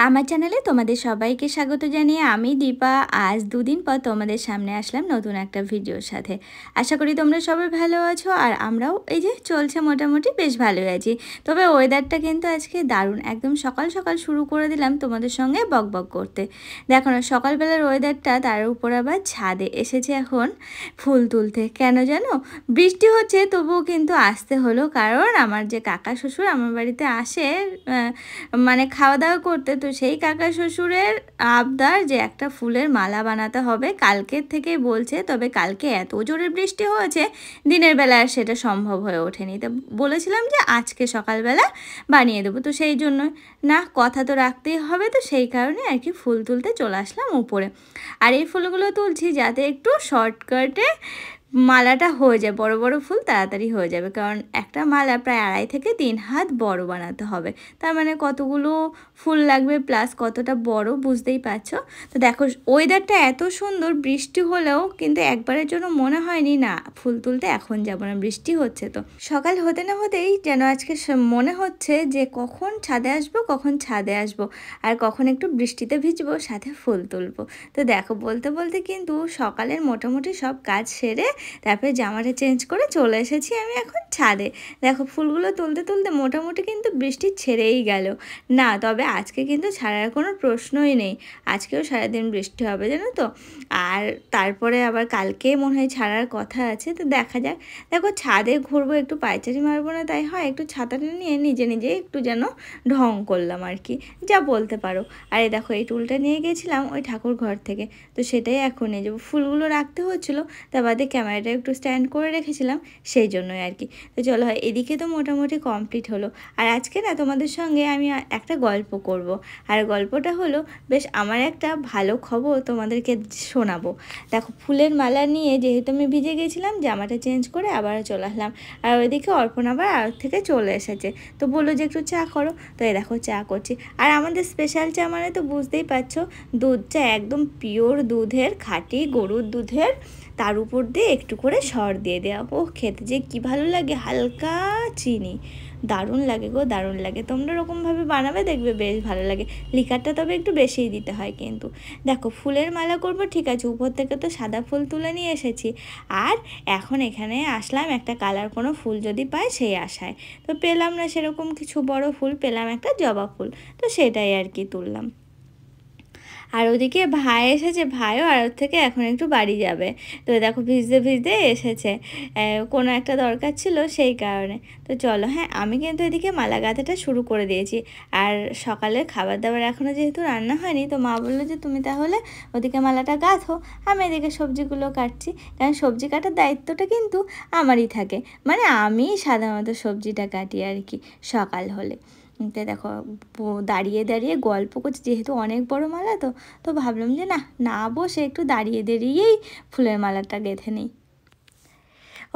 আমার চ্যানেলে তোমাদের সবাইকে স্বাগত জানিয়ে আমি দীপা আজ দুদিন পর তোমাদের সামনে আসলাম নতুন একটা ভিডিওর সাথে। আশা করি তোমরা সবাই ভালো আছো আর আমরাও এই যে চলছে মোটামুটি বেশ ভালোই আছি। তবে ওয়েদারটা কিন্তু আজকে দারুণ, একদম সকাল সকাল শুরু করে দিলাম তোমাদের সঙ্গে বকবক করতে। দেখো না সকালবেলার ওয়েদারটা, তার উপর আবার ছাদে এসেছে এখন ফুল তুলতে। কেন জানো, বৃষ্টি হচ্ছে তবুও কিন্তু আসতে হলো, কারণ আমার যে কাকা শ্বশুর আমার বাড়িতে আসে মানে খাওয়া দাওয়া করতে, তো সেই কাকা শ্বশুরের আবদার যে একটা ফুলের মালা বানাতে হবে কালকের থেকেই বলছে। তবে কালকে এত জোরে বৃষ্টি হয়েছে দিনের বেলা আর সেটা সম্ভব হয়ে ওঠেনি, তো বলেছিলাম যে আজকে সকালবেলা বানিয়ে দেবো। তো সেই জন্য না, কথা তো রাখতেই হবে, তো সেই কারণে আর কি ফুল তুলতে চলে আসলাম উপরে। আর এই ফুলগুলো তুলছি যাতে একটু শর্টকাটে মালাটা হয়ে যায়, বড় বড় ফুল তাড়াতাড়ি হয়ে যাবে, কারণ একটা মালা প্রায় 2.5 থেকে 3 হাত বড় বানাতে হবে। তার মানে কতগুলো ফুল লাগবে প্লাস কতটা বড় বুঝতেই পারছো। তো দেখো ওয়েদারটা এত সুন্দর, বৃষ্টি হলেও কিন্তু একবারের জন্য মনে হয়নি না ফুল তুলতে এখন যাবো না, বৃষ্টি হচ্ছে। তো সকাল হতে না হতেই যেন আজকে মনে হচ্ছে যে কখন ছাদে আসবো, কখন ছাদে আসবো আর কখন একটু বৃষ্টিতে ভিজবো, সাথে ফুল তুলবো। তো দেখো বলতে বলতে কিন্তু সকালের মোটামুটি সব কাজ সেরে তারপরে জামাটা চেঞ্জ করে চলে এসেছি আমি এখন ছাদে। দেখো ফুলগুলো তুলতে তুলতে মোটামুটি কিন্তু বৃষ্টি ছেড়েই গেল না, তবে আজকে কিন্তু ছাড়ার কোনো প্রশ্নই নেই, আজকেও সারাদিন বৃষ্টি হবে জানো তো। আর তারপরে আবার কালকে মনে হয় ছাড়ার কথা আছে, তো দেখা যাক। দেখো ছাদে ঘুরবো, একটু পায়চারি মারবো না তাই হয়, একটু ছাতাটা নিয়ে নিজে নিজে একটু যেন ঢং করলাম আর কি, যা বলতে পারো। আর এই দেখো এই টুলটা নিয়ে গেছিলাম ওই ঠাকুর ঘর থেকে, তো সেটাই এখন নিয়ে যাবো। ফুলগুলো রাখতে হচ্ছিলো, তার বাদে ক্যামেরাটা একটু স্ট্যান্ড করে রেখেছিলাম সেই জন্যই আর কি। তো চলো এদিকে তো মোটামুটি কমপ্লিট হলো। আর আজকে না তোমাদের সঙ্গে আমি একটা গল্প করব, আর গল্পটা হলো বেশ আমার একটা ভালো খবর তোমাদেরকে শোনাবো। দেখো ফুলের মালা নিয়ে যেহেতু আমি ভিজে গেছিলাম, জামাটা চেঞ্জ করে আবার চলে আসলাম। আর ওইদিকে অর্পণ আবার আড়ত থেকে চলে এসেছে, তো বললো যে একটু চা করো, তো এই দেখো চা করছি। আর আমাদের স্পেশাল চা মানে তো বুঝতেই পারছো, দুধ চা, একদম পিওর দুধের, খাঁটি গরুর দুধের, তার উপর দিয়ে একটু করে সর দিয়ে দেওয়া। ও খেতে যে কী ভালো লাগে, হালকা চিনি, দারুণ লাগে গো, দারুণ লাগে। তোমরা ওরকমভাবে বানাবে দেখবে বেশ ভালো লাগে। লিকারটা তবে একটু বেশিই দিতে হয় কিন্তু। দেখো ফুলের মালা করব ঠিক আছে, উপর থেকে তো সাদা ফুল তুলে নিয়ে এসেছি, আর এখন এখানে আসলাম একটা কালার কোনো ফুল যদি পাই সেই আশায়। তো পেলাম না সেরকম কিছু বড় ফুল, পেলাম একটা জবা ফুল, তো সেটাই আর কি তুললাম। আর ওদিকে ভাই এসেছে, ভাইও আড়ত থেকে এখন একটু বাড়ি যাবে। তো দেখো ভিজতে ভিজতে এসেছে, কোনো একটা দরকার ছিল সেই কারণে। তো চলো হ্যাঁ, আমি কিন্তু এদিকে মালা গাঁথাটা শুরু করে দিয়েছি। আর সকালের খাবার দাবার এখনও যেহেতু রান্না হয়নি, তো মা বললো যে তুমি তাহলে ওদিকে মালাটা গাঁথো, আমি এদিকে সবজিগুলো কাটছি। কারণ সবজি কাটার দায়িত্বটা কিন্তু আমারই থাকে, মানে আমি সাধারণত সবজিটা কাটি আর কি সকাল হলে। তো দেখো দাঁড়িয়ে দাঁড়িয়ে গল্প করছি, যেহেতু অনেক বড় মালা, তো তো ভাবলাম যে না না বসে একটু দাঁড়িয়ে দাঁড়িয়েই ফুলের মালাটা গেঁথে নিই।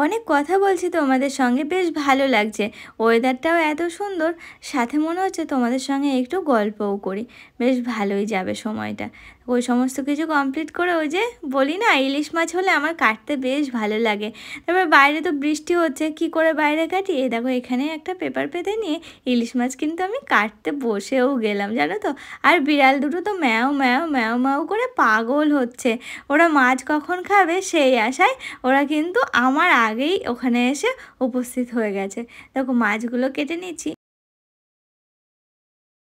অনেক কথা বলছি তোমাদের সঙ্গে, বেশ ভালো লাগছে, ওয়েদারটাও এত সুন্দর, সাথে মনে হচ্ছে তোমাদের সঙ্গে একটু গল্পও করি, বেশ ভালোই যাবে সময়টা। ওই সমস্ত কিছু কমপ্লিট করে ওই যে বলি না ইলিশ মাছ হলে আমার কাটতে বেশ ভালো লাগে। তারপর বাইরে তো বৃষ্টি হচ্ছে, কি করে বাইরে কাটি, এই দেখো এখানে একটা পেপার পেতে নিয়ে ইলিশ মাছ কিন্তু আমি কাটতে বসেও গেলাম জানো তো। আর বিড়াল দুটো তো ম্যাও ম্যাও ম্যাও ম্যাও করে পাগল হচ্ছে, ওরা মাছ কখন খাবে সেই আশায় ওরা কিন্তু আমার আগেই ওখানে এসে উপস্থিত হয়ে গেছে। দেখো মাছগুলো কেটে নিচ্ছি,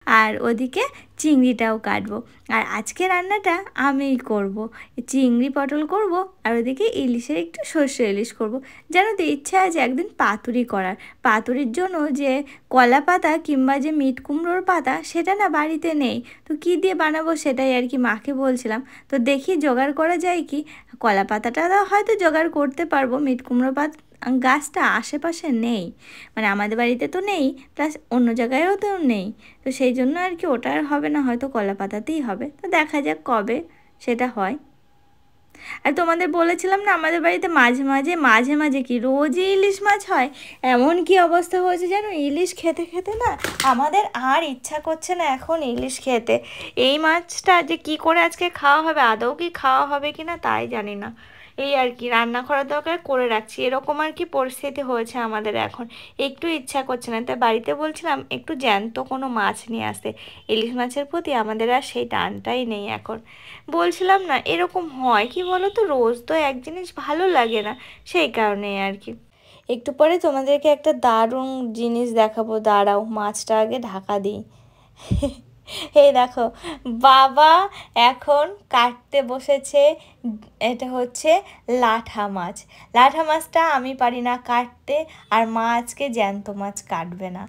আর ওদিকে চিংড়িটাও কাটবো। আর আজকে রান্নাটা আমিই করব, চিংড়ি পটল করব, আর ওদিকে ইলিশের একটু সর্ষে ইলিশ করব। জানো তো ইচ্ছা আছে একদিন পাতুরি করার, পাতুরির জন্য যে কলা পাতা কিংবা যে মিট কুমড়োর পাতা সেটা না বাড়িতে নেই, তো কী দিয়ে বানাবো সেটাই আর কি মাকে বলছিলাম। তো দেখি জোগাড় করা যায় কি, কলা পাতাটা হয়তো জোগাড় করতে পারবো, মিট কুমড়ো গাছটা আশেপাশে নেই, মানে আমাদের বাড়িতে তো নেই, প্লাস অন্য জায়গায়ও তো নেই, তো সেই জন্য আর কি ওটা আর হবে না, হয়তো কলা পাতাতেই হবে। তো দেখা যাক কবে সেটা হয়। আর তোমাদের বলেছিলাম না আমাদের বাড়িতে মাঝে মাঝে মাঝে মাঝে কি রোজই ইলিশ মাছ হয়। এমন কি অবস্থা হয়েছে যেন ইলিশ খেতে খেতে না আমাদের আর ইচ্ছা করছে না এখন ইলিশ খেতে। এই মাছটা যে কি করে আজকে খাওয়া হবে, আদৌ কি খাওয়া হবে কি না তাই জানি না। এই আর কি রান্না করার দরকার করে রাখছি, এরকম আর কি পরিস্থিতি হয়েছে আমাদের এখন। একটু ইচ্ছা করছে না, তাই বাড়িতে বলছিলাম একটু জ্যান্ত কোনো মাছ নিয়ে আসতে। ইলিশ মাছের প্রতি আমাদের আর সেই টানটাই নেই এখন। বলছিলাম না এরকম হয় কি বলো তো, রোজ তো এক জিনিস ভালো লাগে না, সেই কারণেই আর কি। একটু পরে তোমাদেরকে একটা দারুণ জিনিস দেখাবো, দাঁড়াও মাছটা আগে ঢাকা দিই। এই দেখো, বাবা এখন কাটতে বসেছে। এটা হচ্ছে লাঠা মাছ। লাঠা মাছটা আমি পারি না কাটতে, আর মা আজকে জ্যান্ত মাছ কাটবে না।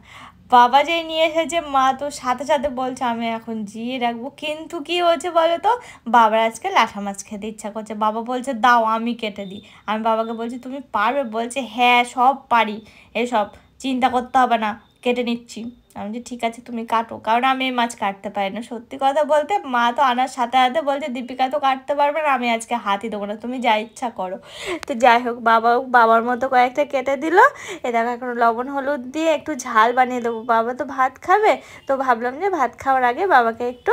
বাবা যে নিয়ে এসেছে, মা তো সাথে সাথে বলছে আমি এখন জিয়ে রাখবো, কিন্তু কি হয়েছে বলো তো, বাবার আজকে লাঠা মাছ খেতে ইচ্ছা করছে। বাবা বলছে দাও আমি কেটে দিই। আমি বাবাকে বলছি তুমি পারবে? বলছে হ্যাঁ সব পারি, এসব চিন্তা করতে হবে না, কেটে নিচ্ছি। আমি যে ঠিক আছে তুমি কাটো, কারণ আমি এই মাছ কাটতে পারি না। সত্যি কথা বলতে মা তো আনার সাথে সাথে বলছে দীপিকা তো কাটতে পারবে না, আমি আজকে হাতই দেবো না, তুমি যা ইচ্ছা করো। তো যাই হোক, বাবার মতো কয়েকটা কেটে দিল। এ দেখো এখন লবণ হলুদ দিয়ে একটু ঝাল বানিয়ে দেবো, বাবা তো ভাত খাবে। তো ভাবলাম যে ভাত খাওয়ার আগে বাবাকে একটু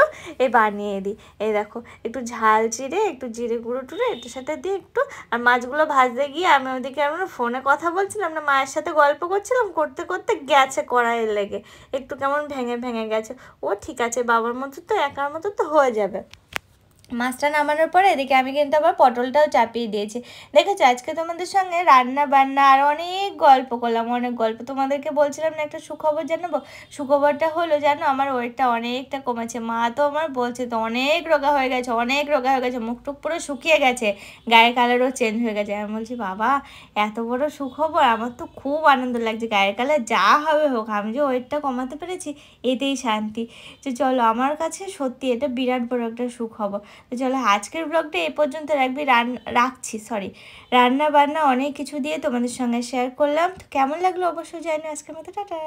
বানিয়ে দিই। এই দেখো একটু ঝাল চিড়ে, একটু জিরে গুঁড়ো টুড়ে এটার সাথে দিয়ে একটু, আর মাছগুলো ভাজতে গিয়ে আমি ওদিকে আমরা ফোনে কথা বলছিলাম না, মায়ের সাথে গল্প করছিলাম, করতে করতে গেছে কড়াইয়ের লেগে, একটু কেমন ভেঙে ভেঙে গেছে। ও ঠিক আছে, বাবার মতো তো একার মতো তো হয়ে যাবে। মাছটা নামানোর পরে এদিকে আমি কিন্তু আবার পটলটাও চাপিয়ে দিয়েছি। দেখেছো আজকে তোমাদের সঙ্গে রান্না বান্না আর অনেক গল্প করলাম, অনেক গল্প। তোমাদেরকে বলছিলাম না একটা সুখবর জানাবো, সুখবরটা হলো জানো, আমার ওয়েটটা অনেকটা কমেছে। মা তো আমার বলছে তো অনেক রোগা হয়ে গেছে, অনেক রোগা হয়ে গেছে, মুখ টুক পুরো শুকিয়ে গেছে, গায়ের কালারও চেঞ্জ হয়ে গেছে। আমি বলছি বাবা এত বড় সুখবর, আমার তো খুব আনন্দ লাগছে, গায়ের কালার যা হবে হোক, আমি যে ওয়েটটা কমাতে পেরেছি এতেই শান্তি। যে চলো, আমার কাছে সত্যি এটা বিরাট বড় একটা সুখবর। তো চলো আজকের ব্লগটা এ পর্যন্ত রাখছি। রান্না বান্না অনেক কিছু দিয়ে তোমাদের সঙ্গে শেয়ার করলাম। তো কেমন লাগলো অবশ্যই জানি। আজকের মতো টাটা।